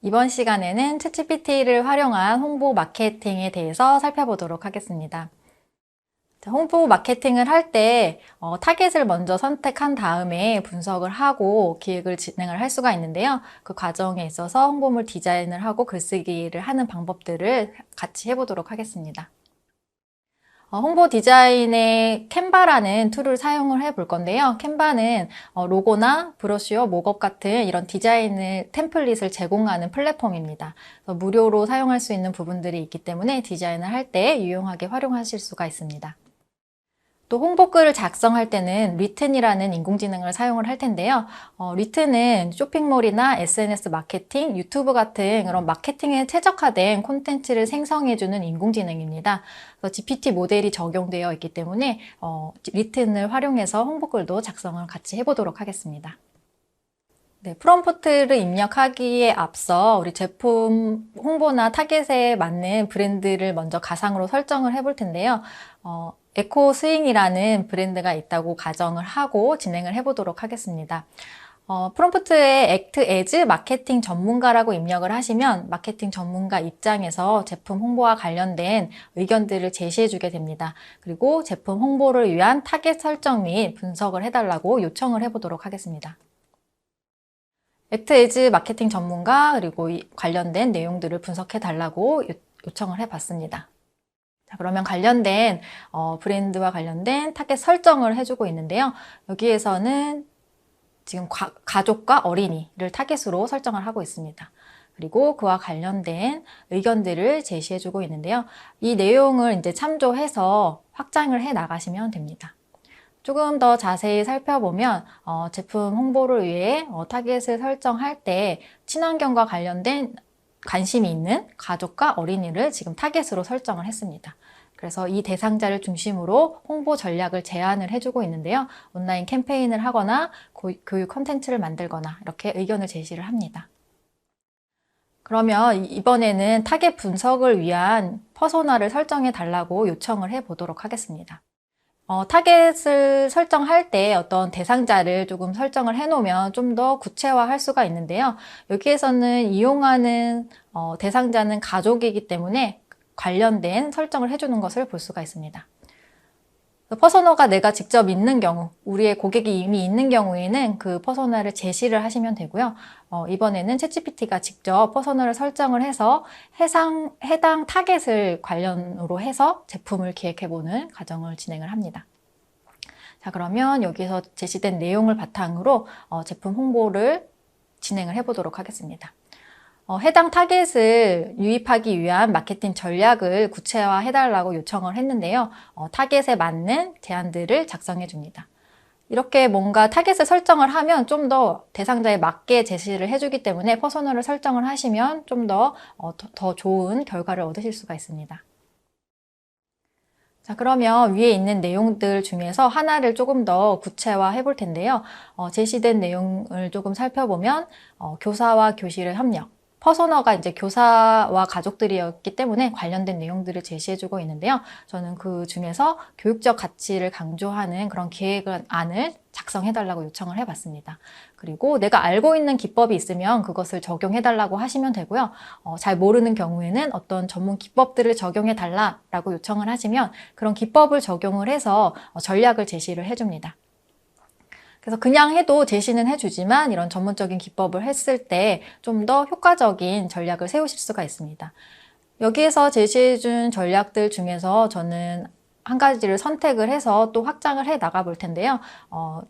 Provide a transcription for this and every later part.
이번 시간에는 챗GPT를 활용한 홍보 마케팅에 대해서 살펴보도록 하겠습니다. 홍보 마케팅을 할 때 타겟을 먼저 선택한 다음에 분석을 하고 기획을 진행을 할 수가 있는데요. 그 과정에 있어서 홍보물 디자인을 하고 글쓰기를 하는 방법들을 같이 해보도록 하겠습니다. 홍보 디자인에 캔바라는 툴을 사용을 해볼 건데요. 캔바는 로고나 브로셔, 목업 같은 이런 디자인을 템플릿을 제공하는 플랫폼입니다. 무료로 사용할 수 있는 부분들이 있기 때문에 디자인을 할 때 유용하게 활용하실 수가 있습니다. 또 홍보글을 작성할 때는 리튼이라는 인공지능을 사용을 할 텐데요. 리튼은 쇼핑몰이나 SNS 마케팅, 유튜브 같은 그런 마케팅에 최적화된 콘텐츠를 생성해주는 인공지능입니다. 그래서 GPT 모델이 적용되어 있기 때문에 리튼을 활용해서 홍보글도 작성을 같이 해보도록 하겠습니다. 네, 프롬프트를 입력하기에 앞서 우리 제품 홍보나 타겟에 맞는 브랜드를 먼저 가상으로 설정을 해볼 텐데요. 에코 스윙이라는 브랜드가 있다고 가정을 하고 진행을 해보도록 하겠습니다. 프롬프트에 act as 마케팅 전문가라고 입력을 하시면 마케팅 전문가 입장에서 제품 홍보와 관련된 의견들을 제시해 주게 됩니다. 그리고 제품 홍보를 위한 타겟 설정 및 분석을 해달라고 요청을 해보도록 하겠습니다. act as 마케팅 전문가 그리고 관련된 내용들을 분석해 달라고 요청을 해봤습니다. 자, 그러면 관련된 브랜드와 관련된 타겟 설정을 해주고 있는데요. 여기에서는 지금 가족과 어린이를 타겟으로 설정을 하고 있습니다. 그리고 그와 관련된 의견들을 제시해주고 있는데요. 이 내용을 이제 참조해서 확장을 해 나가시면 됩니다. 조금 더 자세히 살펴보면 제품 홍보를 위해 타겟을 설정할 때 친환경과 관련된 관심이 있는 가족과 어린이를 지금 타겟으로 설정을 했습니다. 그래서 이 대상자를 중심으로 홍보 전략을 제안을 해주고 있는데요. 온라인 캠페인을 하거나 교육 콘텐츠를 만들거나 이렇게 의견을 제시를 합니다. 그러면 이번에는 타겟 분석을 위한 퍼소나를 설정해 달라고 요청을 해 보도록 하겠습니다. 타겟을 설정할 때 어떤 대상자를 조금 설정을 해 놓으면 좀 더 구체화할 수가 있는데요. 여기에서는 이용하는 대상자는 가족이기 때문에 관련된 설정을 해주는 것을 볼 수가 있습니다. 퍼소나가 내가 직접 있는 경우, 우리의 고객이 이미 있는 경우에는 그 퍼소나를 제시를 하시면 되고요. 이번에는 챗GPT가 직접 퍼소나를 설정을 해서 해당 타겟을 관련으로 해서 제품을 기획해보는 과정을 진행을 합니다. 자, 그러면 여기서 제시된 내용을 바탕으로 제품 홍보를 진행을 해보도록 하겠습니다. 해당 타겟을 유입하기 위한 마케팅 전략을 구체화해달라고 요청을 했는데요. 타겟에 맞는 제안들을 작성해 줍니다. 이렇게 뭔가 타겟을 설정을 하면 좀 더 대상자에 맞게 제시를 해주기 때문에 퍼소널을 설정을 하시면 좀 더 좋은 결과를 얻으실 수가 있습니다. 자, 그러면 위에 있는 내용들 중에서 하나를 조금 더 구체화해 볼 텐데요. 제시된 내용을 조금 살펴보면 교사와 교실의 협력, 퍼소너가 이제 교사와 가족들이었기 때문에 관련된 내용들을 제시해주고 있는데요. 저는 그 중에서 교육적 가치를 강조하는 그런 계획안을 작성해달라고 요청을 해봤습니다. 그리고 내가 알고 있는 기법이 있으면 그것을 적용해달라고 하시면 되고요. 잘 모르는 경우에는 어떤 전문 기법들을 적용해달라고 요청을 하시면 그런 기법을 적용을 해서 전략을 제시를 해줍니다. 그래서 그냥 해도 제시는 해주지만 이런 전문적인 기법을 했을 때 좀 더 효과적인 전략을 세우실 수가 있습니다. 여기에서 제시해준 전략들 중에서 저는 한 가지를 선택을 해서 또 확장을 해 나가 볼 텐데요.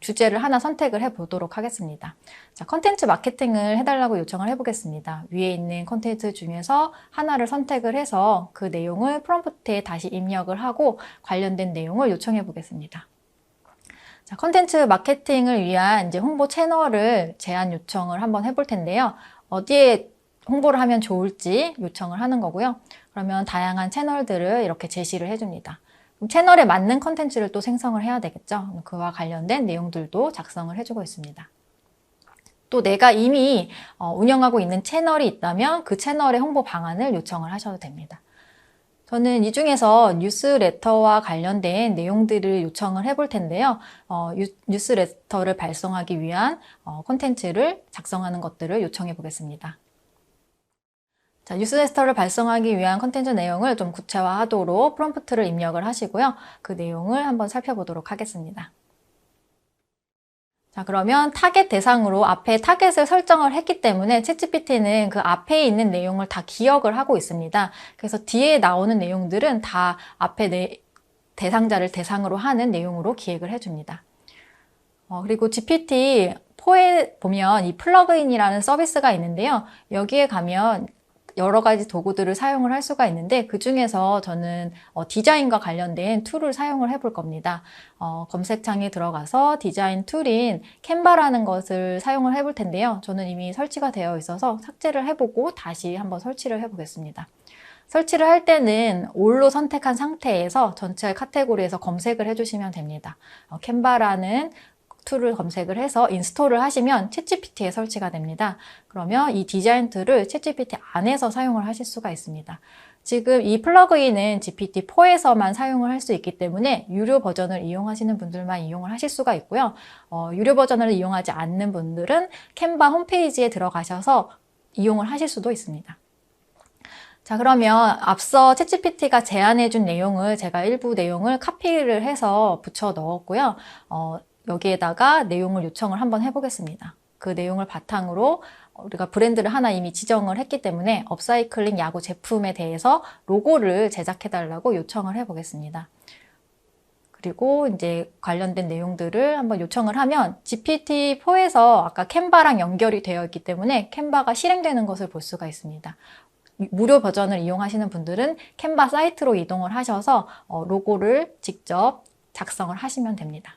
주제를 하나 선택을 해 보도록 하겠습니다. 자, 컨텐츠 마케팅을 해달라고 요청을 해보겠습니다. 위에 있는 컨텐츠 중에서 하나를 선택을 해서 그 내용을 프롬프트에 다시 입력을 하고 관련된 내용을 요청해 보겠습니다. 자, 컨텐츠 마케팅을 위한 이제 홍보 채널을 제안 요청을 한번 해볼 텐데요. 어디에 홍보를 하면 좋을지 요청을 하는 거고요. 그러면 다양한 채널들을 이렇게 제시를 해줍니다. 그럼 채널에 맞는 컨텐츠를 또 생성을 해야 되겠죠. 그와 관련된 내용들도 작성을 해주고 있습니다. 또 내가 이미 운영하고 있는 채널이 있다면 그 채널의 홍보 방안을 요청을 하셔도 됩니다. 저는 이 중에서 뉴스레터와 관련된 내용들을 요청을 해볼 텐데요. 뉴스레터를 발송하기 위한 콘텐츠를 작성하는 것들을 요청해 보겠습니다. 자, 뉴스레터를 발송하기 위한 컨텐츠 내용을 좀 구체화하도록 프롬프트를 입력을 하시고요. 그 내용을 한번 살펴보도록 하겠습니다. 자, 그러면 타겟 대상으로 앞에 타겟을 설정을 했기 때문에 챗GPT는 그 앞에 있는 내용을 다 기억을 하고 있습니다. 그래서 뒤에 나오는 내용들은 다 앞에 대상자를 대상으로 하는 내용으로 기획을 해줍니다. 그리고 GPT-4에 보면 이 플러그인이라는 서비스가 있는데요. 여기에 가면 여러 가지 도구들을 사용을 할 수가 있는데 그 중에서 저는 디자인과 관련된 툴을 사용을 해볼 겁니다. 검색창에 들어가서 디자인 툴인 캔바라는 것을 사용을 해볼 텐데요. 저는 이미 설치가 되어 있어서 삭제를 해보고 다시 한번 설치를 해보겠습니다. 설치를 할 때는 all로 선택한 상태에서 전체 카테고리에서 검색을 해주시면 됩니다. 캔바라는 툴을 검색을 해서 인스톨을 하시면 챗GPT에 설치가 됩니다. 그러면 이 디자인 툴을 챗GPT 안에서 사용을 하실 수가 있습니다. 지금 이 플러그인은 GPT-4에서만 사용을 할 수 있기 때문에 유료 버전을 이용하시는 분들만 이용을 하실 수가 있고요. 유료 버전을 이용하지 않는 분들은 캔바 홈페이지에 들어가셔서 이용을 하실 수도 있습니다. 자, 그러면 앞서 챗GPT가 제안해준 내용을 제가 일부 내용을 카피를 해서 붙여 넣었고요. 여기에다가 내용을 요청을 한번 해보겠습니다. 그 내용을 바탕으로 우리가 브랜드를 하나 이미 지정을 했기 때문에 업사이클링 야구 제품에 대해서 로고를 제작해달라고 요청을 해보겠습니다. 그리고 이제 관련된 내용들을 한번 요청을 하면 GPT-4에서 아까 캔바랑 연결이 되어 있기 때문에 캔바가 실행되는 것을 볼 수가 있습니다. 무료 버전을 이용하시는 분들은 캔바 사이트로 이동을 하셔서 로고를 직접 작성을 하시면 됩니다.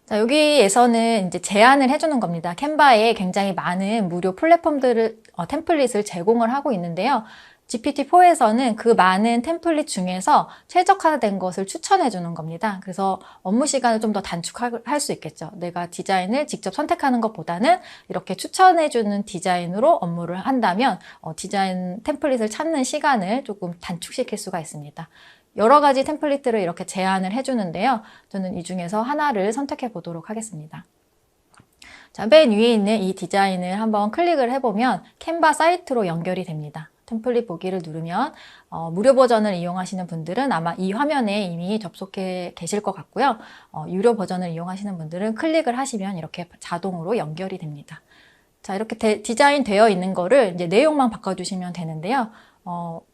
자, 여기에서는 이제 제안을 해주는 겁니다. 캔바에 굉장히 많은 무료 플랫폼들을, 템플릿을 제공을 하고 있는데요. GPT-4에서는 그 많은 템플릿 중에서 최적화된 것을 추천해 주는 겁니다. 그래서 업무 시간을 좀 더 단축할 수 있겠죠. 내가 디자인을 직접 선택하는 것보다는 이렇게 추천해 주는 디자인으로 업무를 한다면 디자인 템플릿을 찾는 시간을 조금 단축시킬 수가 있습니다. 여러 가지 템플릿들을 이렇게 제안을 해주는데요. 저는 이 중에서 하나를 선택해 보도록 하겠습니다. 자, 맨 위에 있는 이 디자인을 한번 클릭을 해보면 캔바 사이트로 연결이 됩니다. 템플릿 보기를 누르면 무료 버전을 이용하시는 분들은 아마 이 화면에 이미 접속해 계실 것 같고요. 유료 버전을 이용하시는 분들은 클릭을 하시면 이렇게 자동으로 연결이 됩니다. 자, 이렇게 디자인 되어 있는 거를 이제 내용만 바꿔주시면 되는데요.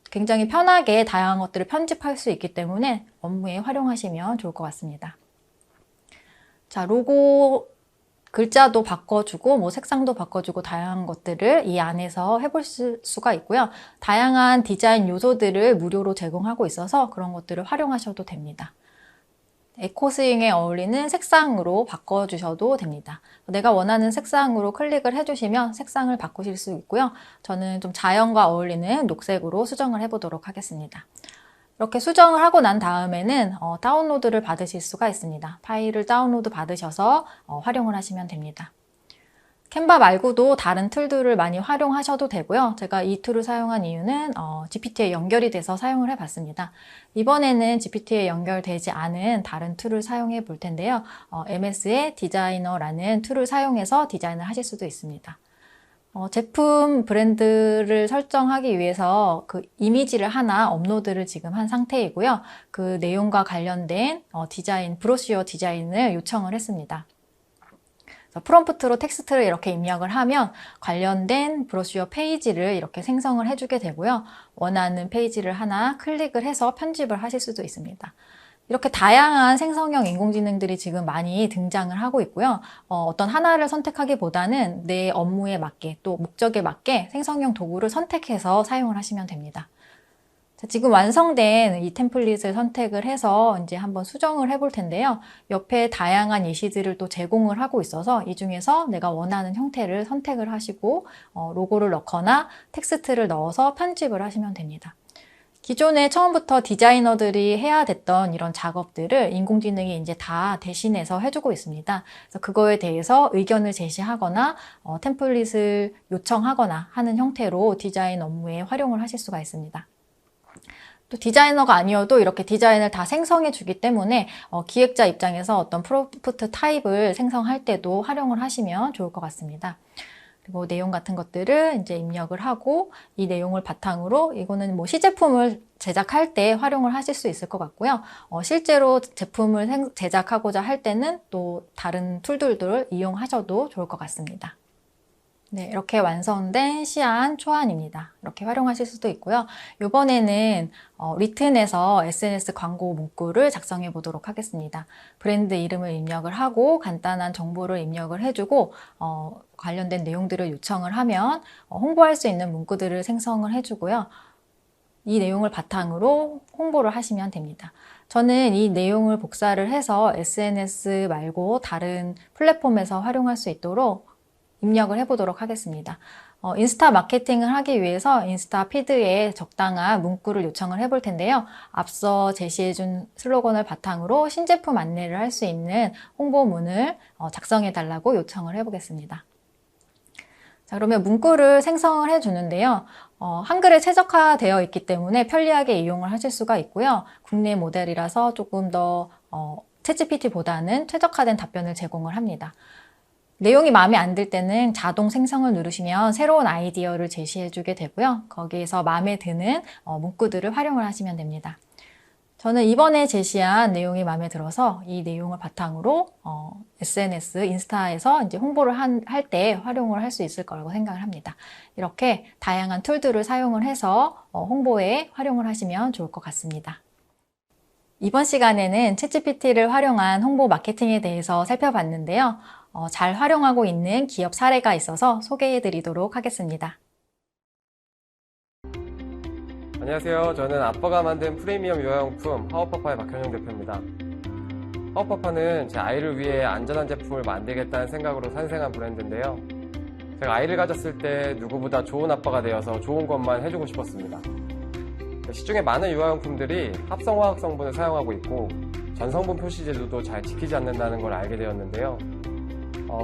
굉장히 편하게 다양한 것들을 편집할 수 있기 때문에 업무에 활용하시면 좋을 것 같습니다. 자, 로고 글자도 바꿔주고 뭐 색상도 바꿔주고 다양한 것들을 이 안에서 해볼 수가 있고요. 다양한 디자인 요소들을 무료로 제공하고 있어서 그런 것들을 활용하셔도 됩니다. 에코스윙에 어울리는 색상으로 바꿔주셔도 됩니다. 내가 원하는 색상으로 클릭을 해주시면 색상을 바꾸실 수 있고요. 저는 좀 자연과 어울리는 녹색으로 수정을 해보도록 하겠습니다. 이렇게 수정을 하고 난 다음에는 다운로드를 받으실 수가 있습니다. 파일을 다운로드 받으셔서 활용을 하시면 됩니다. 캔바 말고도 다른 툴들을 많이 활용하셔도 되고요. 제가 이 툴을 사용한 이유는 GPT에 연결이 돼서 사용을 해봤습니다. 이번에는 GPT에 연결되지 않은 다른 툴을 사용해 볼 텐데요. MS의 디자이너라는 툴을 사용해서 디자인을 하실 수도 있습니다. 제품 브랜드를 설정하기 위해서 그 이미지를 하나 업로드를 지금 한 상태이고요. 그 내용과 관련된 디자인, 브로셔 디자인을 요청을 했습니다. 프롬프트로 텍스트를 이렇게 입력을 하면 관련된 브로셔 페이지를 이렇게 생성을 해주게 되고요. 원하는 페이지를 하나 클릭을 해서 편집을 하실 수도 있습니다. 이렇게 다양한 생성형 인공지능들이 지금 많이 등장을 하고 있고요. 어떤 하나를 선택하기보다는 내 업무에 맞게 또 목적에 맞게 생성형 도구를 선택해서 사용을 하시면 됩니다. 지금 완성된 이 템플릿을 선택을 해서 이제 한번 수정을 해볼 텐데요. 옆에 다양한 예시들을 또 제공을 하고 있어서 이 중에서 내가 원하는 형태를 선택을 하시고 로고를 넣거나 텍스트를 넣어서 편집을 하시면 됩니다. 기존에 처음부터 디자이너들이 해야 됐던 이런 작업들을 인공지능이 이제 다 대신해서 해주고 있습니다. 그래서 그거에 대해서 의견을 제시하거나 템플릿을 요청하거나 하는 형태로 디자인 업무에 활용을 하실 수가 있습니다. 또 디자이너가 아니어도 이렇게 디자인을 다 생성해 주기 때문에 기획자 입장에서 어떤 프롬프트 타입을 생성할 때도 활용을 하시면 좋을 것 같습니다. 그리고 내용 같은 것들을 이제 입력을 하고 이 내용을 바탕으로 이거는 뭐 시제품을 제작할 때 활용을 하실 수 있을 것 같고요. 실제로 제품을 제작하고자 할 때는 또 다른 툴들을 이용하셔도 좋을 것 같습니다. 네, 이렇게 완성된 시안 초안입니다. 이렇게 활용하실 수도 있고요. 이번에는 리튼에서 SNS 광고 문구를 작성해 보도록 하겠습니다. 브랜드 이름을 입력을 하고 간단한 정보를 입력을 해주고 관련된 내용들을 요청을 하면 홍보할 수 있는 문구들을 생성을 해주고요. 이 내용을 바탕으로 홍보를 하시면 됩니다. 저는 이 내용을 복사를 해서 SNS 말고 다른 플랫폼에서 활용할 수 있도록 입력을 해보도록 하겠습니다. 인스타 마케팅을 하기 위해서 인스타 피드에 적당한 문구를 요청을 해볼 텐데요. 앞서 제시해준 슬로건을 바탕으로 신제품 안내를 할 수 있는 홍보문을 작성해달라고 요청을 해보겠습니다. 자, 그러면 문구를 생성을 해주는데요. 한글에 최적화되어 있기 때문에 편리하게 이용을 하실 수가 있고요. 국내 모델이라서 조금 더 챗GPT보다는 최적화된 답변을 제공을 합니다. 내용이 마음에 안 들 때는 자동 생성을 누르시면 새로운 아이디어를 제시해주게 되고요. 거기에서 마음에 드는 문구들을 활용을 하시면 됩니다. 저는 이번에 제시한 내용이 마음에 들어서 이 내용을 바탕으로 SNS, 인스타에서 이제 홍보를 할 때 활용을 할 수 있을 거라고 생각을 합니다. 이렇게 다양한 툴들을 사용을 해서 홍보에 활용을 하시면 좋을 것 같습니다. 이번 시간에는 챗GPT를 활용한 홍보 마케팅에 대해서 살펴봤는데요. 잘 활용하고 있는 기업 사례가 있어서 소개해 드리도록 하겠습니다. 안녕하세요. 저는 아빠가 만든 프리미엄 유아용품 하오파파의 박현영 대표입니다. 하오파파는 제 아이를 위해 안전한 제품을 만들겠다는 생각으로 탄생한 브랜드인데요. 제가 아이를 가졌을 때 누구보다 좋은 아빠가 되어서 좋은 것만 해주고 싶었습니다. 시중에 많은 유아용품들이 합성화학 성분을 사용하고 있고 전성분 표시 제도도 잘 지키지 않는다는 걸 알게 되었는데요.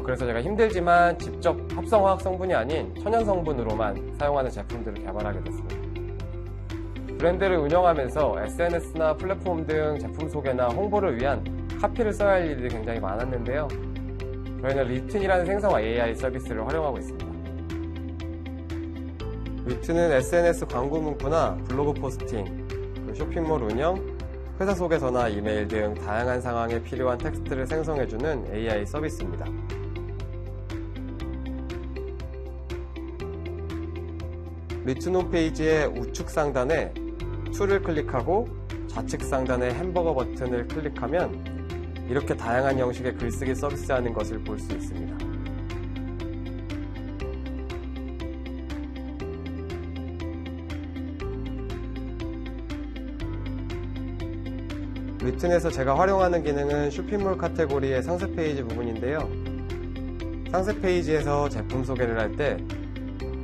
그래서 제가 힘들지만 직접 합성화학 성분이 아닌 천연 성분으로만 사용하는 제품들을 개발하게 됐습니다. 브랜드를 운영하면서 SNS나 플랫폼 등 제품 소개나 홍보를 위한 카피를 써야 할 일이 굉장히 많았는데요. 저희는 리튼이라는 생성화 AI 서비스를 활용하고 있습니다. 리튼은 SNS 광고 문구나 블로그 포스팅, 쇼핑몰 운영, 회사 소개서나 이메일 등 다양한 상황에 필요한 텍스트를 생성해주는 AI 서비스입니다. 리튼 홈페이지의 우측 상단에 툴을 클릭하고 좌측 상단의 햄버거 버튼을 클릭하면 이렇게 다양한 형식의 글쓰기 서비스하는 것을 볼 수 있습니다. 리튼에서 제가 활용하는 기능은 쇼핑몰 카테고리의 상세 페이지 부분인데요. 상세 페이지에서 제품 소개를 할 때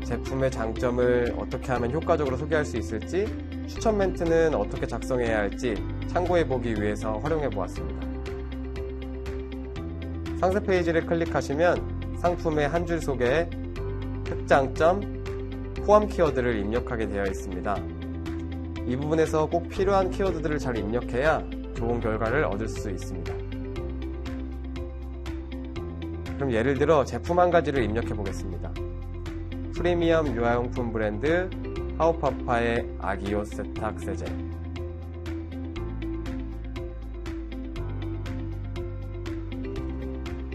제품의 장점을 어떻게 하면 효과적으로 소개할 수 있을지, 추천 멘트는 어떻게 작성해야 할지 참고해보기 위해서 활용해 보았습니다. 상세 페이지를 클릭하시면 상품의 한 줄 소개, 특장점, 포함 키워드를 입력하게 되어 있습니다. 이 부분에서 꼭 필요한 키워드들을 잘 입력해야 좋은 결과를 얻을 수 있습니다. 그럼 예를 들어 제품 한 가지를 입력해 보겠습니다. 프리미엄 유아용품 브랜드 하오파파의 아기 옷 세탁 세제.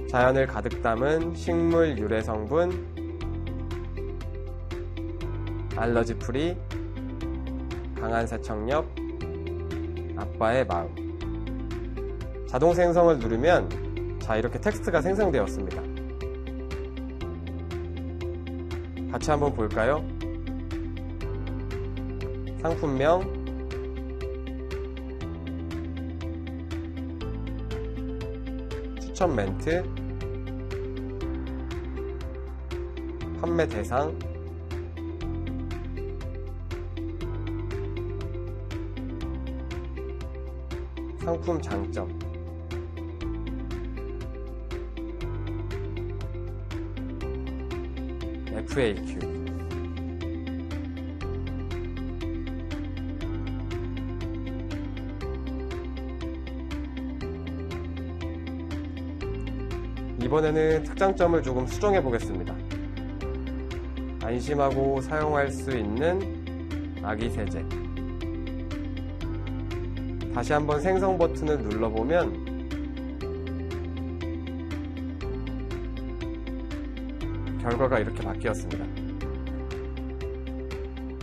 자연을 가득 담은 식물 유래 성분, 알러지 프리, 강한 세척력, 아빠의 마음. 자동 생성을 누르면 자 이렇게 텍스트가 생성되었습니다. 같이 한번 볼까요? 상품명, 추천 멘트, 판매 대상, 상품 장점, FAQ. 이번에는 특장점을 조금 수정해 보겠습니다. 안심하고 사용할 수 있는 아기 세제. 다시 한번 생성 버튼을 눌러보면 결과가 이렇게 바뀌었습니다.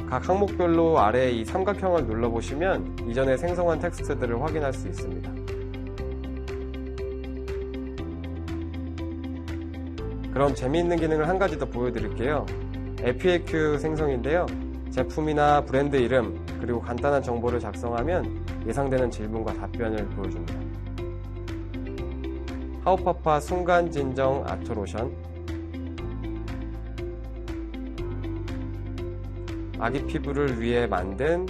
각 항목별로 아래에 이 삼각형을 눌러보시면 이전에 생성한 텍스트들을 확인할 수 있습니다. 그럼 재미있는 기능을 한 가지 더 보여드릴게요. FAQ 생성인데요. 제품이나 브랜드 이름 그리고 간단한 정보를 작성하면 예상되는 질문과 답변을 보여줍니다. 하오파파 순간진정 아토로션, 아기 피부를 위해 만든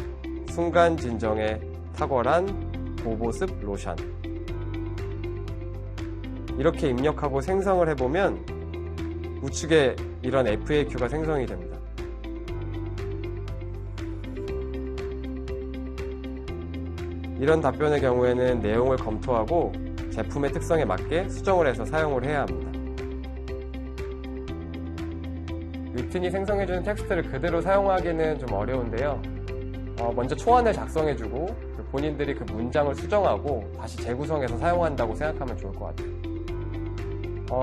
순간진정의 탁월한 고보습 로션. 이렇게 입력하고 생성을 해보면 우측에 이런 FAQ가 생성이 됩니다. 이런 답변의 경우에는 내용을 검토하고 제품의 특성에 맞게 수정을 해서 사용을 해야 합니다. 위튼이 생성해주는 텍스트를 그대로 사용하기는 좀 어려운데요. 먼저 초안을 작성해주고 본인들이 그 문장을 수정하고 다시 재구성해서 사용한다고 생각하면 좋을 것 같아요.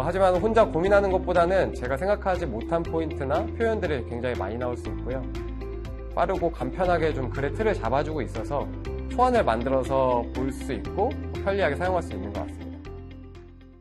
하지만 혼자 고민하는 것보다는 제가 생각하지 못한 포인트나 표현들이 굉장히 많이 나올 수 있고요. 빠르고 간편하게 좀 글의 틀을 잡아주고 있어서 초안을 만들어서 볼 수 있고 편리하게 사용할 수 있는 것 같습니다.